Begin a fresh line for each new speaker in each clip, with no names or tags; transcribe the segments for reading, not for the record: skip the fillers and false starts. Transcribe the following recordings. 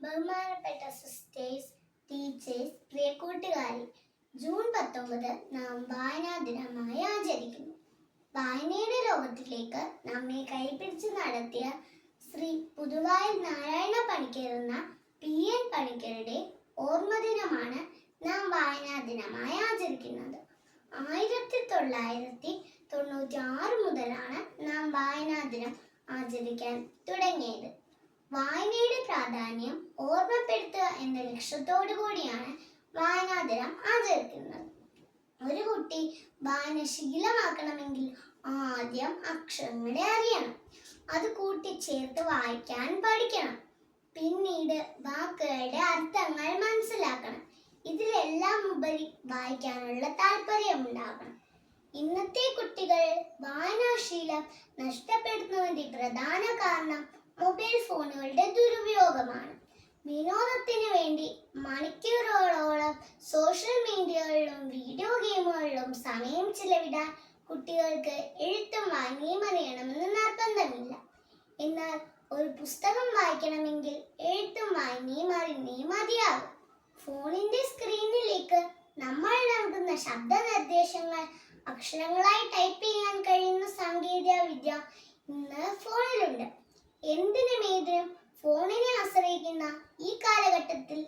ബഹുമാനപ്പെട്ട sisters, teachers, പ്രിയ കൂട്ടുകാരി, June 19 നാം വായനാ ദിനമായി ആചരിക്കുന്നു. വായനയുടെ ലോകത്തിലേക്ക് നമ്മെ കൈപിടിച്ച് നടത്തിയ ശ്രീ പുതുവായിൽ നാരായണ പണിക്കർ എന്ന PN പണിക്കരുടെ ഓർമ്മദിനമാണ് നാം വായനാ ദിനമായി ആചരിക്കുന്നത്. 1996 മുതലാണ് നാം വായനാ ദിനം ആചരിക്കാൻ തുടങ്ങിയത്. വായനയുടെ പ്രാധാന്യം ഓർമ്മപ്പെടുത്തുക എന്ന ലക്ഷ്യത്തോടു കൂടിയാണ് വായനാ ദിനം ആചരിക്കുന്നത്. ഒരു കുട്ടി വായന ശീലമാക്കണമെങ്കിൽ ആദ്യം അക്ഷരങ്ങളെ അറിയണം, അത് കൂട്ടിച്ചേർത്ത് വായിക്കാൻ പഠിക്കണം, പിന്നീട് വാക്കുകളുടെ അർത്ഥങ്ങൾ മനസ്സിലാക്കണം. ഇതിലെല്ലാം ഉപരി വായിക്കാനുള്ള താല്പര്യമുണ്ടാകണം. ഇന്നത്തെ കുട്ടികൾ വായനാശീലം നഷ്ടപ്പെടുത്തുന്നതിന്റെ പ്രധാന കാരണം മൊബൈൽ ഫോണുകളുടെ ദുരുപയോഗമാണ്. വിനോദത്തിന് വേണ്ടി മണിക്കൂറുകളോളം സോഷ്യൽ മീഡിയകളിലും വീഡിയോ ഗെയിമുകളിലും സമയം ചിലവിടാൻ കുട്ടികൾക്ക് എഴുത്തും വായനയും അറിയണമെന്ന് നിർബന്ധമില്ല. എന്നാൽ ഒരു പുസ്തകം വായിക്കണമെങ്കിൽ എഴുത്തും വായനയും അറിഞ്ഞേ മതിയാകും. ഫോണിന്റെ സ്ക്രീനിലേക്ക് നമ്മൾ നൽകുന്ന ശബ്ദ നിർദ്ദേശങ്ങൾ അക്ഷരങ്ങളായി ടൈപ്പ് ചെയ്യാൻ കഴിയുന്ന സാങ്കേതിക വിദ്യ ഇന്ന് ഫോണിലുണ്ട്. എന്തിനും ഏതിനും ഫോണിനെ ആശ്രയിക്കുന്ന ഈ കാലഘട്ടത്തിൽ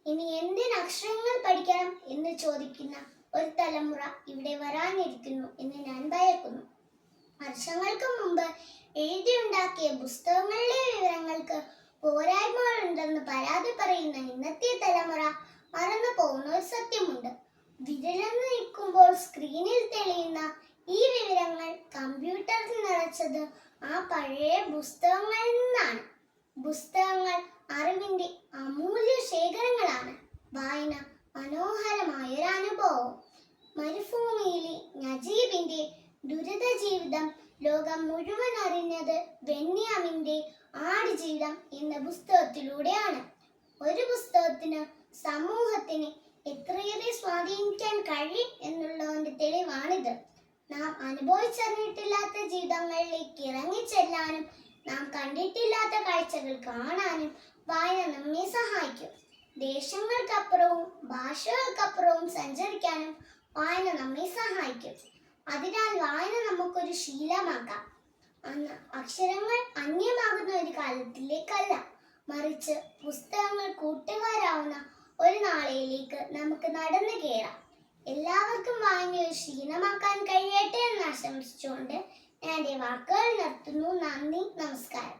ഇനി എന്തിന് അക്ഷരങ്ങൾ പഠിക്കണം എന്ന് ചോദിക്കുന്ന ഒരു തലമുറ ഇവിടെ വരാനിരിക്കുന്നു എന്ന് ഞാൻ ഭയക്കുന്നു. വർഷങ്ങൾക്ക് മുമ്പ് എഴുതിയുണ്ടാക്കിയ പുസ്തകങ്ങളിലെ വിവരങ്ങൾക്ക് പോരായ്മകളുണ്ടെന്ന് പരാതി പറയുന്ന ഇന്നത്തെ തലമുറ മറന്നു പോകുന്ന ഒരു സത്യമുണ്ട്. വിരലെന്ന് നിൽക്കുമ്പോൾ സ്ക്രീനിൽ തെളിയുന്ന ഈ വിവരങ്ങൾ കമ്പ്യൂട്ടറിൽ നിറച്ചത് ആ പഴയ പുസ്തകങ്ങളിൽ നിന്നാണ്. പുസ്തകങ്ങൾ അറിവിന്റെ അമൂല്യ ശേഖരങ്ങളാണ്. വായന മനോഹരമായൊരു അനുഭവം. മരുഭൂമിയിലെ നജീബിന്റെ ദുരിത ജീവിതം ലോകം മുഴുവൻ അറിഞ്ഞത് ബെന്യാമിന്റെ ആടുജീവിതം എന്ന പുസ്തകത്തിലൂടെയാണ്. ഒരു പുസ്തകത്തിന് സമൂഹത്തിന് എത്രയേറെ സ്വാധീനിക്കാൻ കഴിയും എന്നുള്ളതിന്റെ തെളിവാണിത്. നാം അനുഭവിച്ചറിഞ്ഞിട്ടില്ലാത്ത ജീവിതങ്ങളിലേക്ക് ഇറങ്ങിച്ചെല്ലാനും നാം കണ്ടിട്ടില്ലാത്ത കാഴ്ചകൾ കാണാനും വായന നമ്മെ സഹായിക്കും. ദേശങ്ങൾക്കപ്പുറവും ഭാഷകൾക്കപ്പുറവും സഞ്ചരിക്കാനും വായന നമ്മെ സഹായിക്കും. അതിനാൽ വായന നമുക്കൊരു ശീലമാക്കാം. അക്ഷരങ്ങൾ അന്യമാകുന്ന ഒരു കാലത്തിലേക്കല്ല, മറിച്ച് പുസ്തകങ്ങൾ കൂട്ടുകാരാവുന്ന ഒരു നാളെയിലേക്ക് നമുക്ക് നടന്നു കയറാം. എല്ലാവർക്കും വായന ഒരു ശീലമാക്കാൻ കഴിയട്ടെ എന്ന് ആശംസിച്ചുകൊണ്ട് ഞാൻ എൻ്റെ വാക്കുകൾ നിർത്തുന്നു. നന്ദി, നമസ്കാരം.